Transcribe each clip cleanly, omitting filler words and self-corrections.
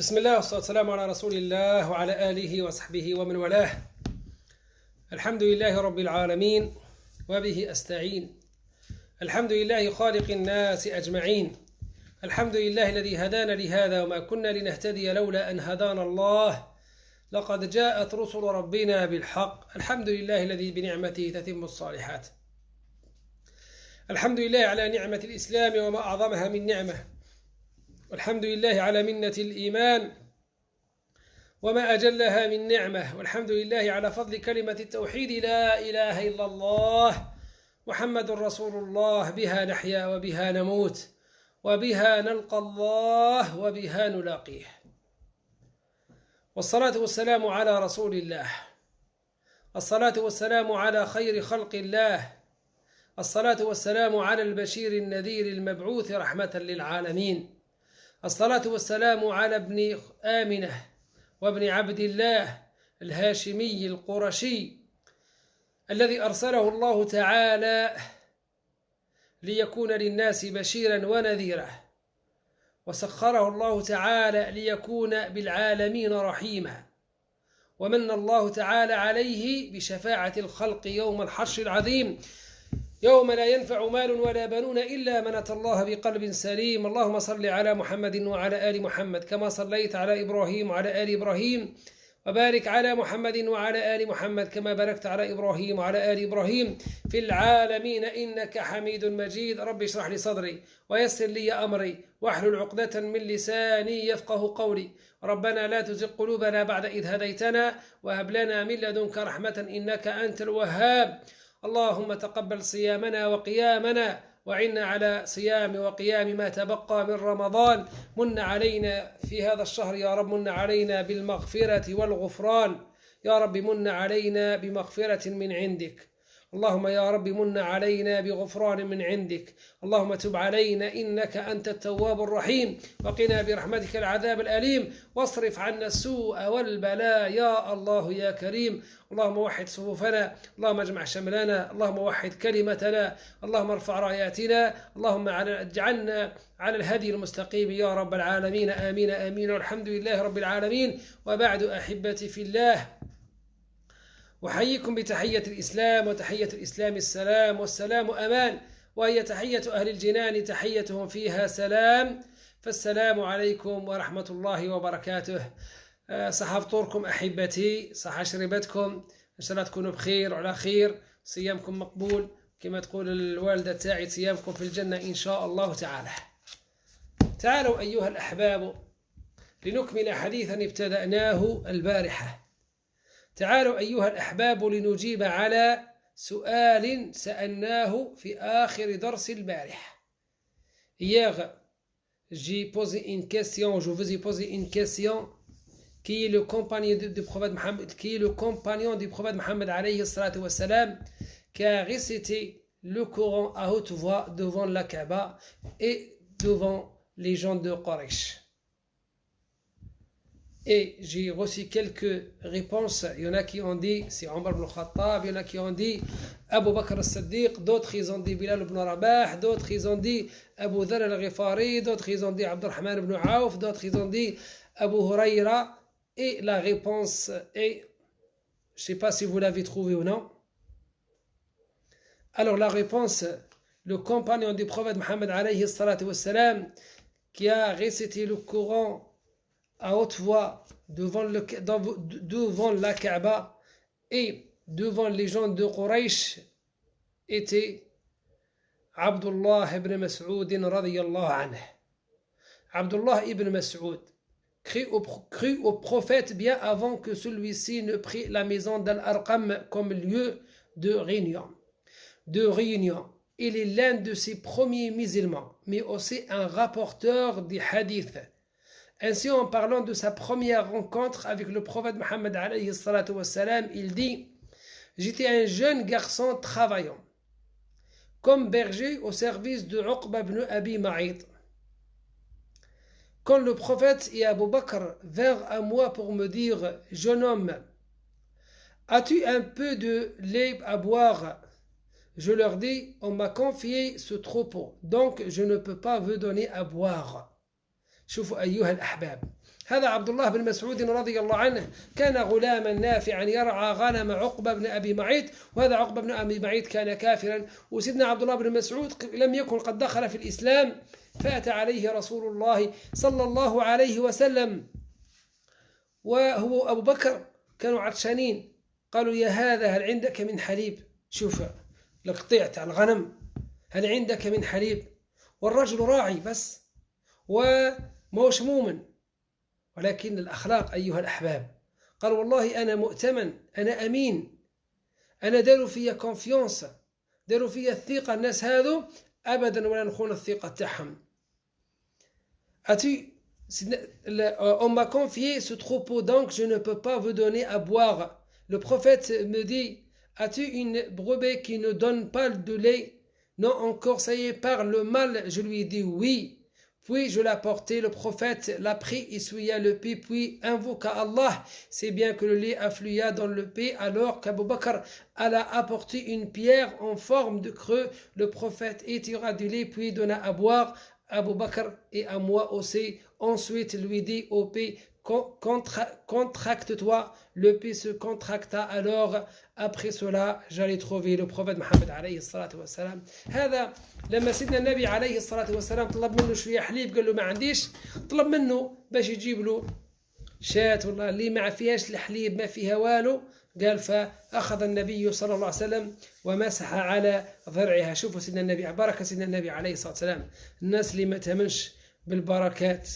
بسم الله والصلاة والسلام على رسول الله وعلى آله وصحبه ومن والاه. الحمد لله رب العالمين وبه أستعين. الحمد لله خالق الناس أجمعين. الحمد لله الذي هدانا لهذا وما كنا لنهتدي لولا أن هدانا الله. لقد جاءت رسل ربنا بالحق. الحمد لله الذي بنعمته تتم الصالحات. الحمد لله على نعمة الإسلام وما أعظمها من نعمة. والحمد لله على منة الإيمان وما أجلها من نعمة. والحمد لله على فضل كلمة التوحيد لا إله إلا الله محمد رسول الله. بها نحيا وبها نموت وبها نلقى الله وبها نلاقيه. والصلاة والسلام على رسول الله. الصلاة والسلام على خير خلق الله. الصلاة والسلام على البشير النذير المبعوث رحمة للعالمين. الصلاة والسلام على ابن آمنة وابن عبد الله الهاشمي القرشي الذي أرسله الله تعالى ليكون للناس بشيرا ونذيرا، وسخره الله تعالى ليكون بالعالمين رحيما، ومن الله تعالى عليه بشفاعة الخلق يوم الحشر العظيم، يوم لا ينفع مال ولا بنون إلا من أتى الله بقلب سليم. اللهم صل على محمد وعلى آل محمد كما صليت على إبراهيم وعلى آل إبراهيم، وبارك على محمد وعلى آل محمد كما باركت على إبراهيم وعلى آل إبراهيم في العالمين إنك حميد مجيد. رب اشرح لي صدري ويسر لي أمري واحلل عقدة من لساني يفقه قولي. ربنا لا تزغ قلوبنا بعد إذ هديتنا وهب لنا من لدنك رحمة إنك أنت الوهاب. اللهم تقبل صيامنا وقيامنا وعنا على صيام وقيام ما تبقى من رمضان. من علينا في هذا الشهر يا رب، من علينا بالمغفرة والغفران يا رب، من علينا بمغفرة من عندك. اللهم يا رب من علينا بغفران من عندك. اللهم تب علينا إنك أنت التواب الرحيم، وقنا برحمتك العذاب الأليم، واصرف عنا السوء والبلاء يا الله يا كريم. اللهم وحد صفوفنا، اللهم اجمع شملنا، اللهم وحد كلمتنا، اللهم ارفع راياتنا، اللهم اجعلنا على الهدي المستقيم يا رب العالمين. آمين آمين والحمد لله رب العالمين. وبعد أحبتي في الله، أحييكم بتحية الإسلام، وتحية الإسلام السلام، والسلام أمان، وهي تحية أهل الجنان تحيتهم فيها سلام. فالسلام عليكم ورحمة الله وبركاته. صح فطوركم أحبتي، صح شربتكم، إن شاء الله تكونوا بخير وعلى خير، صيامكم مقبول كما تقول الوالدة تاعي، صيامكم في الجنة إن شاء الله تعالى. تعالوا أيها الأحباب لنكمل حديثا ابتدأناه البارحة. تعالوا أيها الأحباب لنجيب على سؤال سألناه في آخر درس البارحة. Hier, j'ai posé une question, je vous ai posé une question qui est le compagnon du prophète Mohammed, alayhi salatu wa salam, qui a récité le Coran à haute voix devant la Kaaba et devant les gens de Quraysh. Et j'ai reçu quelques réponses. Il y en a qui ont dit c'est Omar ibn Khattab, il y en a qui ont dit Abu Bakr al-Siddiq, d'autres ils ont dit Bilal ibn Rabah, d'autres ils ont dit Abu Dhar al-Ghifari, d'autres ils ont dit Abdurrahman ibn Auf, d'autres ils ont dit Abu Huraira. Et la réponse est, je ne sais pas si vous l'avez trouvé ou non. Alors la réponse, le compagnon du prophète Mohammed alayhi salatu wa salam, qui a récité le Coran à haute voix devant la Kaaba et devant les gens de Quraysh, était Abdullah ibn Mas'ud radiyallahu anhu. Abdullah ibn Mas'ud crut au prophète bien avant que celui-ci ne prit la maison d'Al-Arqam comme lieu de réunion. Il est l'un de ses premiers musulmans, mais aussi un rapporteur des hadiths. Ainsi, en parlant de sa première rencontre avec le prophète Mohammed alayhi salatu wa salam, il dit: j'étais un jeune garçon travaillant comme berger au service de Uqba ibn Abi Ma'id. Quand le prophète et Abu Bakr vinrent à moi pour me dire: jeune homme, as-tu un peu de lait à boire? Je leur dis: on m'a confié ce troupeau, donc je ne peux pas vous donner à boire. شوفوا أيها الأحباب، هذا عبد الله بن مسعود رضي الله عنه كان غلاما نافعا يرعى غنم عقبة بن أبي معيط، وهذا عقبة بن أبي معيط كان كافرا، وسيدنا عبد الله بن مسعود لم يكن قد دخل في الإسلام، فأتى عليه رسول الله صلى الله عليه وسلم وهو أبو بكر، كانوا عطشانين، قالوا يا هذا هل عندك من حليب؟ شوف القطيع تاع الغنم، هل عندك من حليب؟ والرجل راعي بس وموش مؤمن، ولكن الأخلاق أيها الأحباب، قال والله أنا مؤتمن، أنا أمين، أنا داروا فيا كونفيونس، داروا فيا الثقة، الناس هذو أبدا ولا نخون الثقة تاعهم. On m'a confié ce troupeau, donc je ne peux pas vous donner à boire. Le prophète me dit, as-tu une brebis qui ne donne pas de lait? Non encore, ça y est, par le mal. Je lui ai dit oui. Puis je l'ai porté, le prophète l'a pris, essuya le pied, puis invoqua Allah. C'est bien que le lait afflua dans le pied, alors qu'Abu Bakr alla apporter une pierre en forme de creux. Le prophète étira du lait, puis donna à boire Abu Bakr et à moi aussi. Ensuite lui dit au pied, contracte-toi. Le pied se contracta, alors après cela j'allais trouver le prophète Mohammed عليه الصلاة والسلام. هذا لما سيدنا النبي عليه الصلاة والسلام طلب منه شوية حليب، قال له ما عنديش، طلب منه باش يجيب له شاة والله اللي ما فيهاش الحليب ما فيها والو، قال فأخذ النبي صلى الله عليه وسلم ومسح على ضرعها. شوفوا سيدنا النبي، بركة سيدنا النبي عليه الصلاة والسلام. الناس اللي ما تمنش بالبركات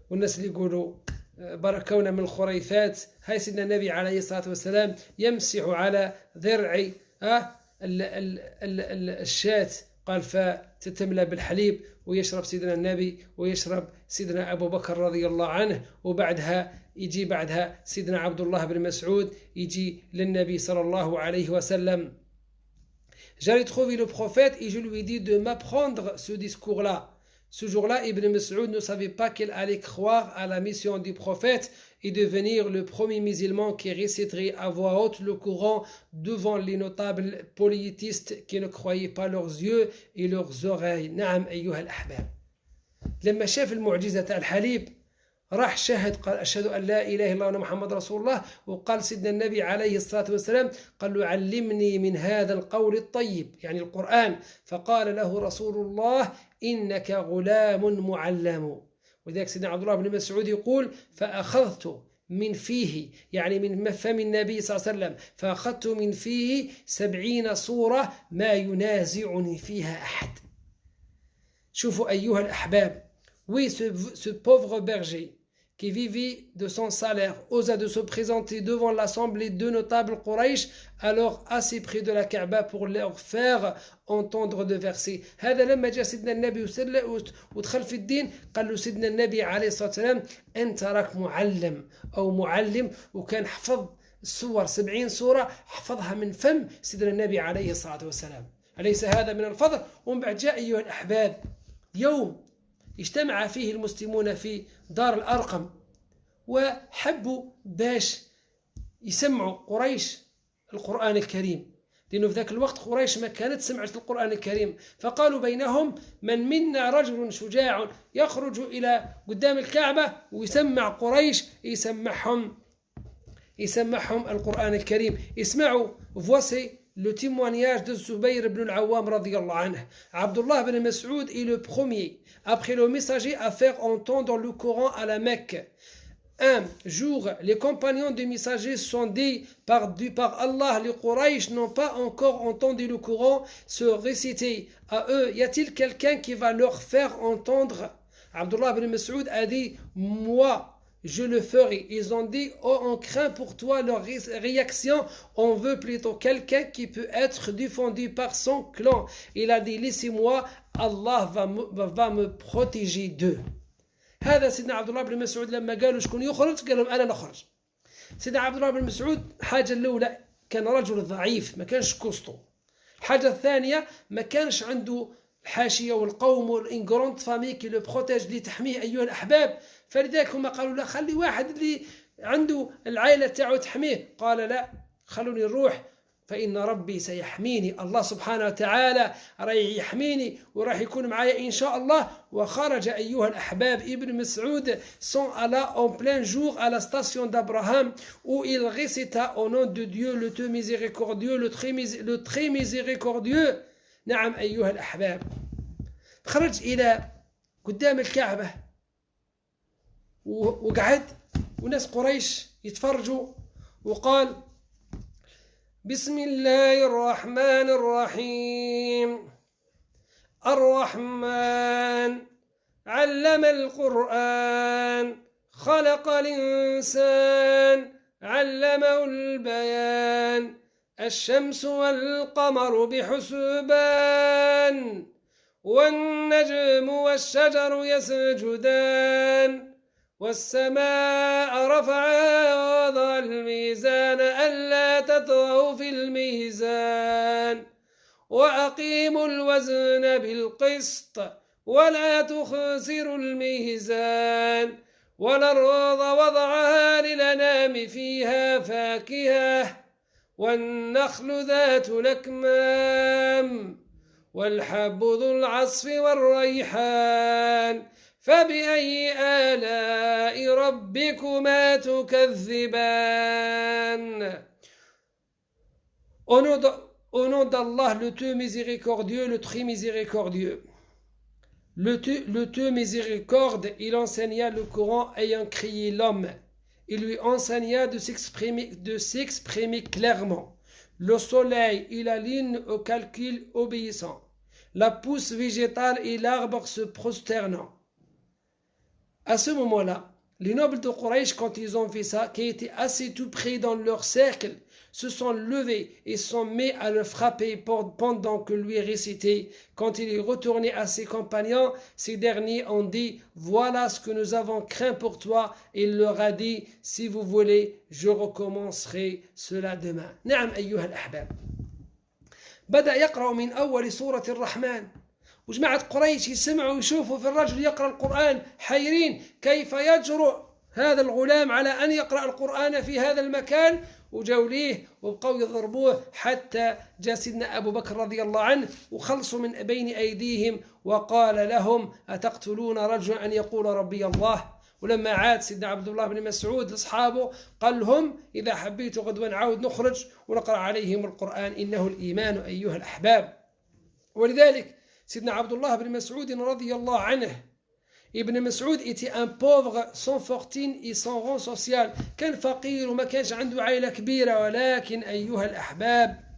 والناس اللي يقولوا بركونا من الخريفات، هاي سيدنا النبي عليه الصلاة والسلام يمسح على ذرع الشاة، قال فتتملى بالحليب، ويشرب سيدنا النبي ويشرب سيدنا أبو بكر رضي الله عنه، وبعدها يجي بعدها سيدنا عبد الله بن مسعود يجي للنبي صلى الله عليه وسلم. J'allais trouver le prophète et je lui ai dit de m'apprendre ce discours-là. Ce jour-là, Ibn Mas'ud ne savait pas qu'il allait croire à la mission du prophète et devenir le premier musulman qui réciterait à voix haute le Coran devant les notables politistes qui ne croyaient pas leurs yeux et leurs oreilles. نعم أيها الأحباب. لما شاف المعجزة تاع الحليب راح شاهد، قال أشهد أن لا إله إلا الله وأن محمد رسول الله. وقال سيدنا النبي عليه الصلاة والسلام قال له علمني من هذا القول الطيب، يعني القرآن. فقال له رسول الله إنك غلام معلم. وذلك سيدنا عبد الله بن مسعود يقول فأخذت من فيه، يعني من فم النبي صلى الله عليه وسلم، فأخذت من فيه 70 صورة ما ينازعني فيها أحد. شوفوا أيها الأحباب. Oui, ce pauvre berger qui vivait de son salaire osa de se présenter devant l'assemblée de notables Quraysh, alors assez près de la Kaaba pour leur faire entendre de versets. هذا لما جاء سيدنا النبي ودخل في الدين، قال له سيدنا النبي عليه الصلاة والسلام أنت راك معلم أو معلم، وكان حفظ السور 70 سورة حفظها من فم سيدنا النبي عليه الصلاة والسلام. أليس هذا من الفضل؟ ومن بعد جاء أيها الأحباب يوم اجتمع فيه المسلمون في دار الأرقم، وحبوا باش يسمعوا قريش القرآن الكريم، لأنه في ذاك الوقت قريش ما كانت سمعت القرآن الكريم. فقالوا بينهم من منا رجل شجاع يخرج إلى قدام الكعبة ويسمع قريش، يسمعهم القرآن الكريم. اسمعوا. Voici le témoignage de Zubayr ibn al-Awwam radiyallahu anhu. Abdullah ibn Mas'ud est le premier après le messager à faire entendre le Coran à la Mecque. Un jour, les compagnons du messager sont dit par Allah, les Quraysh n'ont pas encore entendu le Coran se réciter. À eux, y a-t-il quelqu'un qui va leur faire entendre? Abdullah ibn Mas'ud a dit, moi, je le ferai. Ils ont dit, oh, on craint pour toi leur réaction, on veut plutôt quelqu'un qui peut être défendu par son clan. Il a dit, laissez-moi, Allah va me protéger d'eux. هذا سيدنا عبد الله بن مسعود لما قالوا شكون يخرج قال لهم أنا نخرج. سيدنا عبد الله بن مسعود حاجة الأولى كان رجل ضعيف، ما كانش كوستو. الحاجة الثانية ما كانش عنده الحاشية والقوم والإنجرونت فامي كي لو بروتيج اللي تحميه أيها الأحباب. فلذلك هم قالوا لا، خلي واحد اللي عنده العائلة تاعو تحميه. قال لا، خلوني نروح فإن ربي سيحميني. الله سبحانه وتعالى راح يحميني وراح يكون معايا إن شاء الله. وخرج أيها الأحباب ابن مسعود sont allés en plein jour à la station d'Abraham où il récita au nom de Dieu le très miséricordieux, le très miséricordieux. نعم أيها الأحباب. خرج إلى قدام الكعبة وقعد وناس قريش يتفرجوا وقال بسم الله الرحمن الرحيم الرحمن علم القرآن خلق الإنسان علمه البيان الشمس والقمر بحسبان والنجم والشجر يسجدان والسماء رفعها ووضع الميزان ألا تطغوا في الميزان وأقيموا الوزن بالقسط ولا تخسروا الميزان والأرض وضعها للأنام فيها فاكهة والنخل ذات الأكمام والحب ذو العصف والريحان فبأي آلاء ربكما تكذبان. Au nom d'Allah, le Dieu miséricordieux, le très miséricordieux. Le Dieu miséricorde, il enseigna le Coran ayant créé l'homme. Il lui enseigna de s'exprimer clairement. Le soleil et la lune au calcul obéissant. La pousse végétale et l'arbre se prosternant. À ce moment-là, les nobles de Quraysh, quand ils ont fait ça, qui étaient assez tout près dans leur cercle, se sont levés et sont mis à le frapper pendant que lui récitait. Quand il est retourné à ses compagnons, ces derniers ont dit « Voilà ce que nous avons craint pour toi ». Il leur a dit « Si vous voulez, je recommencerai cela demain ». نعم أيها الأحباب. بدأ يقرأ من أول سورة الرحمن. وجماعة قريش يسمعوا ويشوفوا في الرجل يقرأ القرآن حيرين كيف يجرؤ هذا الغلام على أن يقرأ القرآن في هذا المكان. وجوليه وبقوا يضربوه حتى جاء سيدنا أبو بكر رضي الله عنه وخلصوا من بين أيديهم وقال لهم أتقتلون رجلا أن يقول ربي الله. ولما عاد سيدنا عبد الله بن مسعود لأصحابه قال لهم إذا حبيتوا غدوة نعاود نخرج ونقرأ عليهم القرآن إنه الإيمان أيها الأحباب. ولذلك سيدنا عبد الله بن مسعود رضي الله عنه ابن مسعود était un pauvre sans fortune et sans rang social. كان فقير وما كانش عنده عائلة كبيرة ولكن أيها الأحباب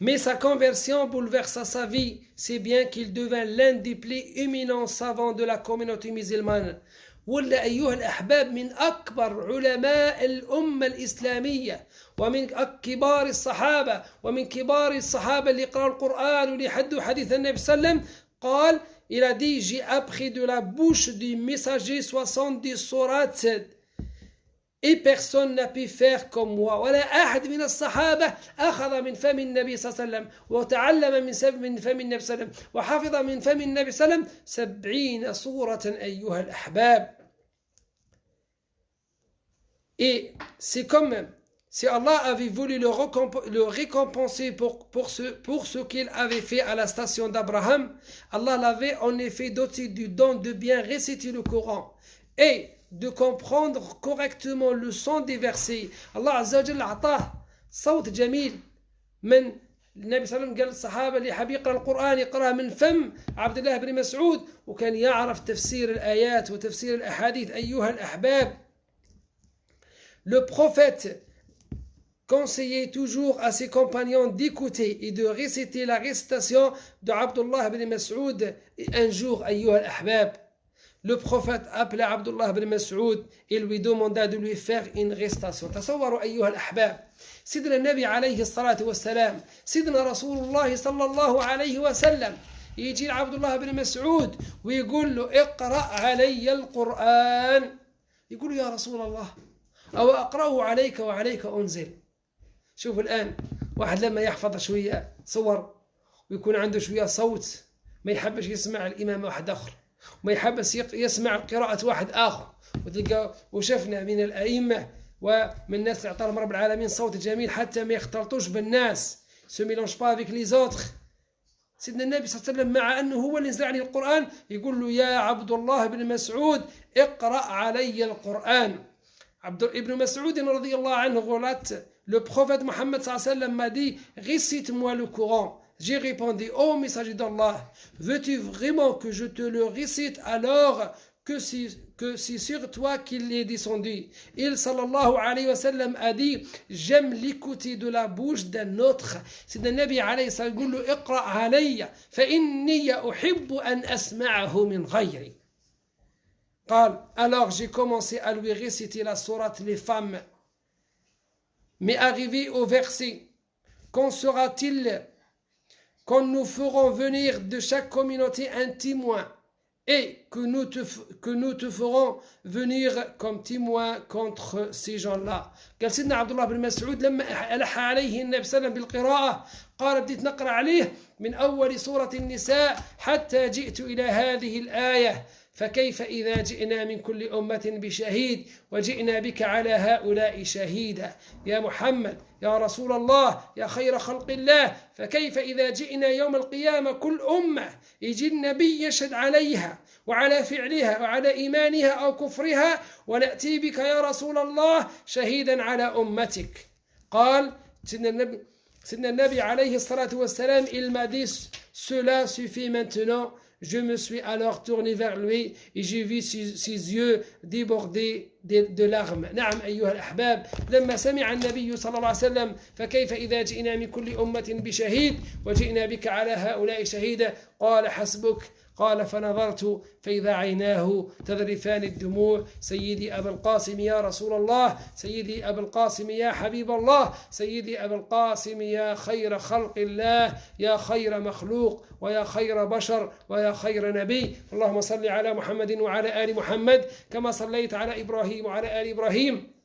mais sa conversion bouleversa sa vie si bien qu'il devint l'un des plus éminents savants de la communauté musulmane. ولا أيها الأحباب من أكبر علماء الأمة الإسلامية ومن كبار الصحابة ومن كبار الصحابة اللي قرأوا القرآن واللي حدوا حديث النبي صلى الله عليه وسلم. قال il a dit j'ai appris de la bouche du messager 70 sourates et personne n'a pu faire comme moi. ولا أحد من الصحابة أخذ من فم النبي صلى الله عليه وسلم وتعلم من فم النبي صلى الله عليه وسلم وحفظ من فم النبي صلى الله عليه وسلم 70 سورة أيها الأحباب. Et c'est comme si Allah avait voulu le récompenser pour ce qu'il avait fait à la station d'Abraham. Allah l'avait en effet doté du don de bien réciter le Coran et de comprendre correctement le son des versets. Allah Azza wa Jalla أعطاه صوت جميل. من النبي صلى الله عليه وسلم قال الصحابة اللي حاب يقرأ القرآن يقرأ من فم عبد الله بن مسعود وكان يعرف تفسير الآيات وتفسير الأحاديث أيها الأحباب. Le prophète conseillait toujours à ses compagnons d'écouter et de réciter la récitation de Abdullah ibn Mas'ud. Et un jour, ayyuha al-ahbab, le prophète appela Abdullah ibn Mas'ud et lui demanda de lui faire une récitation. تصوروا أيها الأحباب سيدنا النبي عليه الصلاة والسلام سيدنا رسول الله صلى الله عليه وسلم يجي عبد الله بن مسعود ويقول له اقرأ علي القرآن. يقول له يا رسول الله أو أقرأه عليك وعليك أنزل. شوف الآن واحد لما يحفظ شوية صور ويكون عنده شوية صوت ما يحبش يسمع الإمام واحد آخر وما يحبش يسمع قراءة واحد آخر. وشفنا من الأئمة ومن الناس اللي عطاهم رب العالمين صوت جميل حتى ما يختلطوش بالناس، se mélange pas avec les autres. سيدنا النبي صلى الله عليه وسلم مع أنه هو اللي نزل عليه القرآن يقول له يا عبد الله بن مسعود اقرأ علي القرآن. ابن مسعود رضي الله عنه قالت le prophète Mohammed صلى الله عليه وسلم m'a dit récite-moi le Coran. J'ai répondu ô messager d'Allah, veux-tu vraiment que je te le récite alors que c'est sur toi qu'il est descendu. Il sallallahu alayhi wa sallam a dit j'aime l'écouter de la bouche d'un autre. C'est un Nabi alayhi wa sallam يقول له اقرأ علي فإني أحب أن أسمعه من غيري. قال alors j'ai commencé à lui réciter la sourate les femmes. Mais arrivé au verset quand sera-t-il quand nous ferons venir de chaque communauté un témoin et que nous te ferons venir comme témoin contre ces gens-là. قال سيدنا عبد الله بن مسعود لما ألح عليه النبي صلى الله عليه وسلم بالقراءة قال بديت نقرأ عليه من أول سورة النساء حتى جئت إلى هذه الآية فكيف إذا جئنا من كل أمة بشهيد وجئنا بك على هؤلاء شهيدا. يا محمد يا رسول الله يا خير خلق الله فكيف إذا جئنا يوم القيامة كل أمة يجي النبي يشهد عليها وعلى فعلها وعلى إيمانها أو كفرها ونأتي بك يا رسول الله شهيدا على أمتك. قال سيدنا النبي عليه الصلاة والسلام il m'a dit cela suffit maintenant. Je me suis alors tourné vers lui et j'ai vu ses yeux débordés de larmes. نعم أيها الأحباب لما سمع النبي صلى الله عليه وسلم فكيف إذا جئنا من كل أمة بشهيد وجئنا بك على هؤلاء شهيدا قال حسبك. قال فنظرت فإذا عيناه تذرفان الدموع. سيدي أبا القاسم يا رسول الله سيدي أبا القاسم يا حبيب الله سيدي أبا القاسم يا خير خلق الله يا خير مخلوق ويا خير بشر ويا خير نبي. اللهم صل على محمد وعلى آل محمد كما صليت على إبراهيم وعلى آل إبراهيم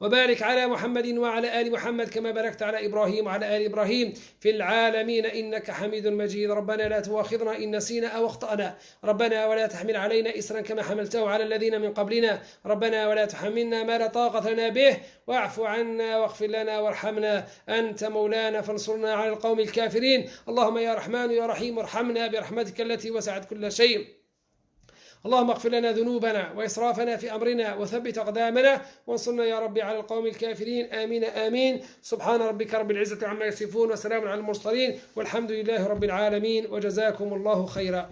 وبارك على محمد وعلى آل محمد كما باركت على إبراهيم وعلى آل إبراهيم في العالمين إنك حميد مجيد. ربنا لا تؤاخذنا إن نسينا أو أخطأنا ربنا ولا تحمل علينا إسرا كما حملته على الذين من قبلنا ربنا ولا تحملنا ما لا طاقة لنا به واعف عنا واغفر لنا وارحمنا أنت مولانا فانصرنا على القوم الكافرين. اللهم يا رحمن يا رحيم ارحمنا برحمتك التي وسعت كل شيء. اللهم اغفر لنا ذنوبنا وإسرافنا في أمرنا وثبت أقدامنا وانصرنا يا ربي على القوم الكافرين آمين آمين. سبحان ربك رب العزة عما يصفون وسلام على المرسلين والحمد لله رب العالمين وجزاكم الله خيرا.